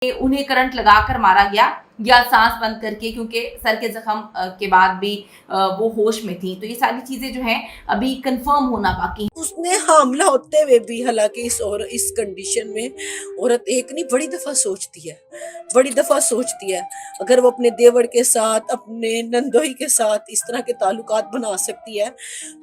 उन्हें करंट लगाकर मारा गया या सांस बंद करके, क्योंकि सर के जख्म के बाद भी वो होश में थी। तो ये सारी चीजें जो हैं अभी कंफर्म होना बाकी है। उसने हामला होते हुए भी, हालांकि इस कंडीशन में औरत एक नहीं बड़ी दफा सोचती है अगर वो अपने देवर के साथ, अपने नंदोई के साथ इस तरह के ताल्लुकात बना सकती है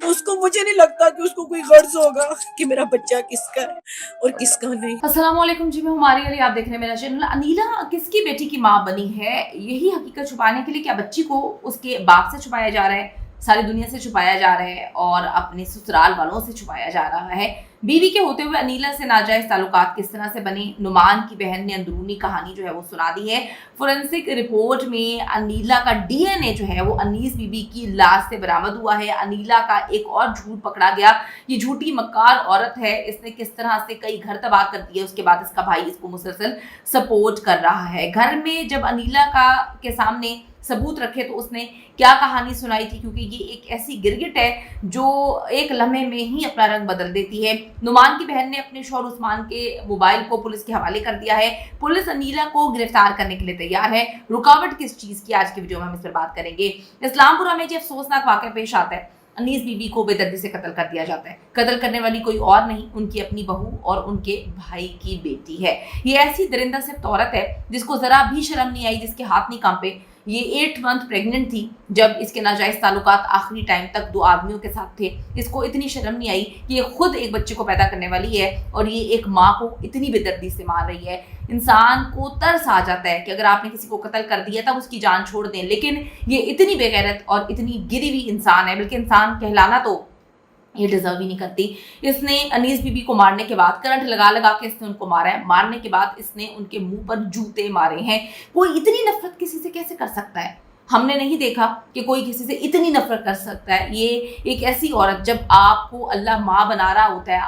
तो उसको, मुझे नहीं लगता कि उसको कोई गर्ज होगा कि मेरा बच्चा किसका है और किसका नहीं। अस्सलाम वालेकुम जी, मैं हमारी अली, आप देख रहे हैं मेरा चैनल। अनीला किसकी बेटी की मां बनी है? यही हकीकत छुपाने के लिए क्या बच्ची को उसके बाप से छुपाया जा रहा है, सारी दुनिया से छुपाया जा रहा है और अपने ससुराल वालों से छुपाया जा रहा है? बीवी के होते हुए अनीला से नाजायज ताल्लुकात किस तरह से बने? नुमान की बहन ने अंदरूनी कहानी जो है वो सुना दी है। फोरेंसिक रिपोर्ट में अनीला का डीएनए जो है वो अनीस बीबी की लाश से बरामद हुआ है। अनीला का एक और झूठ पकड़ा गया। ये झूठी मक्कार औरत है, इसने किस तरह से कई घर तबाह कर दिए। उसके बाद इसका भाई इसको मुसलसल सपोर्ट कर रहा है। घर में जब अनीला का के सामने सबूत रखे तो उसने क्या कहानी सुनाई थी, क्योंकि ये एक ऐसी गिरगिट है जो एक लम्हे में ही अपना रंग बदल देती है। नुमान की बहन ने अपने शौहर उस्मान के मोबाइल को पुलिस के हवाले कर दिया है। पुलिस अनीला को गिरफ्तार करने के लिए तैयार है। रुकावट किस चीज की, आज की वीडियो में हम इस पर बात करेंगे। इस्लामपुरा में जो अफसोसनाक वाकया पेश आता है, अनीस बीबी को बेदर्दी से कत्ल कर दिया जाता है। कत्ल करने वाली कोई और नहीं, उनकी अपनी बहू और उनके भाई की बेटी है। ये ऐसी दरिंदा सिर्फ औरत है जिसको जरा भी शर्म नहीं आई, जिसके हाथ नहीं कांपे। ये 8 मंथ प्रेग्नेंट थी जब इसके नाजायज ताल्लुकात आखिरी टाइम तक 2 आदमियों के साथ थे। इसको इतनी शर्म नहीं आई कि ये खुद एक बच्चे को पैदा करने वाली है और ये एक माँ को इतनी बेदर्दी से मार रही है। इंसान को तरस आ जाता है कि अगर आपने किसी को कत्ल कर दिया तब उसकी जान छोड़ दें, लेकिन ये इतनी बेगैरत और इतनी गिरी हुई इंसान है, बल्कि इंसान कहलाना तो ये डिजर्व ही नहीं करती। इसने अनीस बीबी को मारने के बाद करंट लगा लगा के इसने उनको मारा है। मारने के बाद इसने उनके मुंह पर जूते मारे हैं। कोई इतनी नफरत किसी से कैसे कर सकता है? हमने नहीं देखा कि कोई किसी से इतनी नफरत कर सकता है। ये एक ऐसी औरत, जब आपको अल्लाह माँ बना रहा होता है,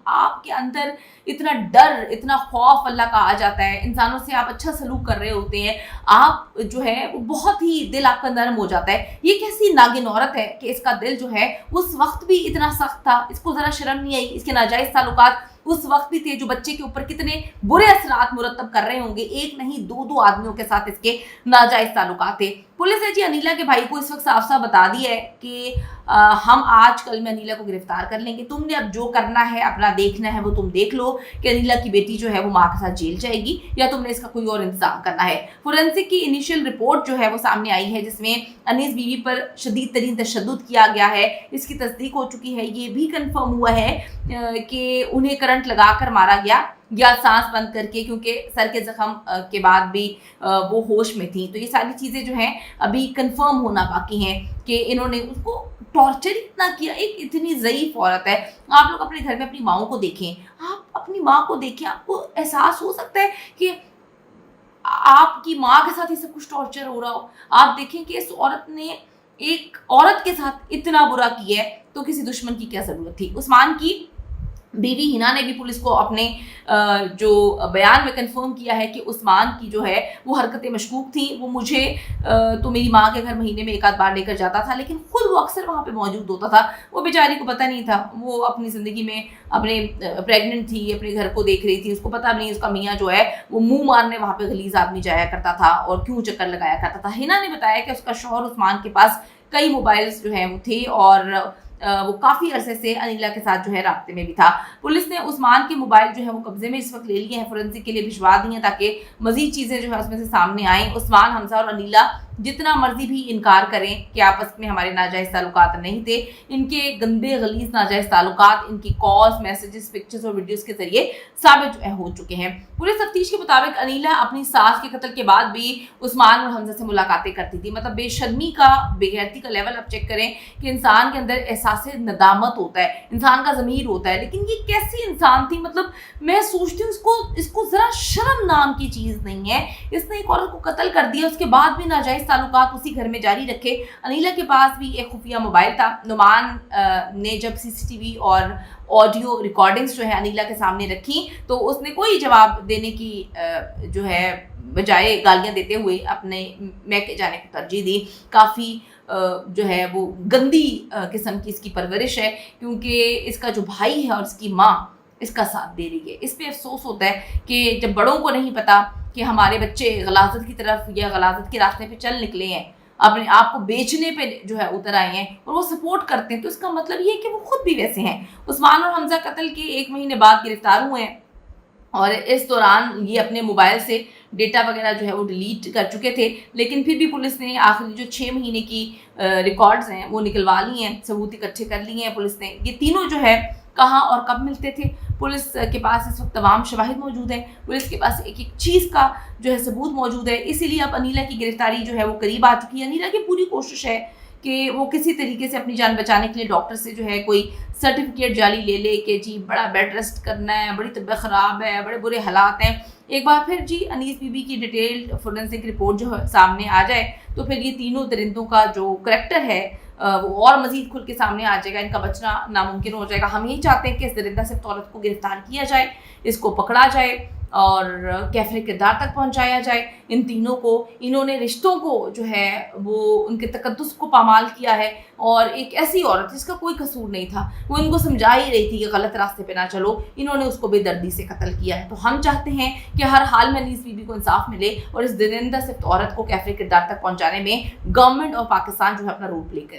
आपके अंदर इतना डर, इतना खौफ अल्लाह का आ जाता है, इंसानों से आप अच्छा सलूक कर रहे होते हैं, आप जो है वो बहुत ही दिल आपका नरम हो जाता है। ये कैसी नागिन औरत है कि इसका दिल जो है उस वक्त भी इतना सख्त था, इसको जरा शर्म नहीं आई। इसके नाजायज ताल्लुकात उस वक्त भी थे जो बच्चे के ऊपर कितने बुरे असरात मुरतब कर रहे होंगे। एक नहीं, 2 आदमियों के साथ इसके नाजायज ताल्लुकात थे। पुलिस ने जी अनीला के भाई को इस वक्त साफ साफ बता दिया है कि हम आज कल में अनीला को गिरफ्तार कर लेंगे। तुमने अब जो करना है, अपना देखना है वो तुम देख लो कि अनीला की बेटी जो है वो माँ के साथ जेल जाएगी या तुमने इसका कोई और इंतजाम करना है। फोरेंसिक की इनिशियल रिपोर्ट जो है वो सामने आई है, जिसमें अनीस बीवी पर शदीद तरीन तशद्दुद किया गया है। इसकी तस्दीक हो चुकी है। ये भी कंफर्म हुआ है कि उन्हें करंट लगाकर मारा गया या सांस बंद करके, क्योंकि सर के जख्म के बाद भी वो होश में थी। तो ये सारी चीज़ें जो हैं अभी कंफर्म होना बाकी हैं कि इन्होंने उसको टॉर्चर इतना किया। एक इतनी ज़ईफ औरत है। आप लोग अपने घर में अपनी माओं को देखें, आप अपनी माँ को देखें, आपको एहसास हो सकता है कि आपकी माँ के साथ ये सब कुछ टॉर्चर हो रहा हो। आप देखें कि इस औरत ने एक औरत के साथ इतना बुरा किया है तो किसी दुश्मन की क्या ज़रूरत थी। उस्मान की बीवी हिना ने भी पुलिस को अपने जो बयान में कंफर्म किया है कि उस्मान की जो है वो हरकतें मशकूक थी। वो मुझे तो मेरी माँ के घर महीने में 1 आध बार लेकर जाता था, लेकिन खुद वो अक्सर वहाँ पे मौजूद होता था। वो बेचारी को पता नहीं था, वो अपनी ज़िंदगी में अपने प्रेग्नेंट थी, अपने घर को देख रही थी, उसको पता नहीं उसका मियाँ जो है वो मुँह मारने वहाँ पे गलीज आदमी जाया करता था और क्यों चक्कर लगाया करता था। हिना ने बताया कि उसका शौहर उस्मान के पास कई मोबाइल्स जो हैं वो थे और वो काफ़ी अरसे से अनीला के साथ जो है राब्ते में भी था। पुलिस ने उस्मान के मोबाइल जो है वो कब्जे में इस वक्त ले लिए हैं, फोरेंसिक के लिए भिजवा दिए हैं ताकि मजीद चीज़ें जो है उसमें से सामने आएँ। उस्मान, हमजा और अनीला जितना मर्जी भी इनकार करें कि आपस में हमारे नाजायज़ ताल्लुकात नहीं थे, इनके गंदे गलीज नाजायज़ ताल्लुकात इनकी कॉल्स, मैसेजेस, पिक्चर्स और वीडियोस के जरिए साबित हो चुके हैं। पुलिस तफ्तीश के मुताबिक अनीला अपनी सास के कत्ल के बाद भी उस्मान और हमजा से मुलाकातें करती थी। मतलब बेशर्मी का, बेगैरती का लेवल आप चेक करें कि इंसान के अंदर एहसास नदामत होता है, इंसान का ज़मीर होता है, लेकिन ये कैसी इंसान थी। मतलब मैं सोचती हूँ इसको ज़रा शर्म नाम की चीज़ नहीं है। इसने एक औरत को कत्ल कर दिया, उसके बाद भी नाजायज़ ताल्लुकात उसी घर में जारी रखे। अनीला के पास भी एक खुफिया मोबाइल था। नुमान ने जब सीसीटीवी और ऑडियो रिकॉर्डिंग्स जो है अनीला के सामने रखी तो उसने कोई जवाब देने की जो है बजाय गालियां देते हुए अपने मैके जाने को तरजीह दी। काफ़ी जो है वो गंदी किस्म की इसकी परवरिश है, क्योंकि इसका जो भाई है और इसकी माँ इसका साथ दे रही है। इस पे अफसोस होता है कि जब बड़ों को नहीं पता کہ ہمارے بچے غلاظت کی طرف یا غلاظت کے راستے پہ چل نکلے ہیں، اپنے آپ کو بیچنے پہ جو ہے اتر آئے ہیں اور وہ سپورٹ کرتے ہیں، تو اس کا مطلب یہ ہے کہ وہ خود بھی ویسے ہیں۔ عثمان اور حمزہ قتل کے 1 مہینے بعد گرفتار ہوئے ہیں اور اس دوران یہ اپنے موبائل سے ڈیٹا وغیرہ جو ہے وہ ڈیلیٹ کر چکے تھے، لیکن پھر بھی پولیس نے آخری جو 6 مہینے کی ریکارڈز ہیں وہ نکلوا لی ہیں، ثبوت اکٹھے کر لیے ہیں پولیس نے۔ یہ تینوں جو ہے کہاں اور کب ملتے تھے، پولیس کے پاس اس وقت تمام شواہد موجود ہیں، پولیس کے پاس ایک ایک چیز کا جو ہے ثبوت موجود ہے، اسی لیے اب انیلا کی گرفتاری جو ہے وہ قریب آ چکی ہے۔ انیلا کی پوری کوشش ہے کہ وہ کسی طریقے سے اپنی جان بچانے کے لیے ڈاکٹر سے جو ہے کوئی سرٹیفکیٹ جعلی لے لے کہ جی بڑا بیڈ ریسٹ کرنا ہے، بڑی طبیعت خراب ہے، بڑے برے حالات ہیں، ایک بار پھر جی انیس بی بی کی ڈیٹیلڈ فورنسک رپورٹ جو ہے سامنے آ جائے تو پھر یہ تینوں درندوں کا جو کریکٹر ہے وہ اور مزید کھل کے سامنے آ جائے گا، ان کا بچنا ناممکن ہو جائے گا۔ ہم یہی چاہتے ہیں کہ اس درندہ صفت عورت کو گرفتار کیا جائے، اس کو پکڑا جائے اور کیفر کردار تک پہنچایا جائے۔ ان تینوں کو، انہوں نے رشتوں کو جو ہے وہ ان کے تقدس کو پامال کیا ہے، اور ایک ایسی عورت جس کا کوئی قصور نہیں تھا، وہ ان کو سمجھا ہی رہی تھی کہ غلط راستے پہ نہ چلو، انہوں نے اس کو بے دردی سے قتل کیا ہے۔ تو ہم چاہتے ہیں کہ ہر حال میں انیس بی بی کو انصاف ملے اور اس درندہ صفت عورت کو کیفر کردار تک پہنچانے میں گورنمنٹ اور پاکستان جو ہے اپنا رول پلے کرے۔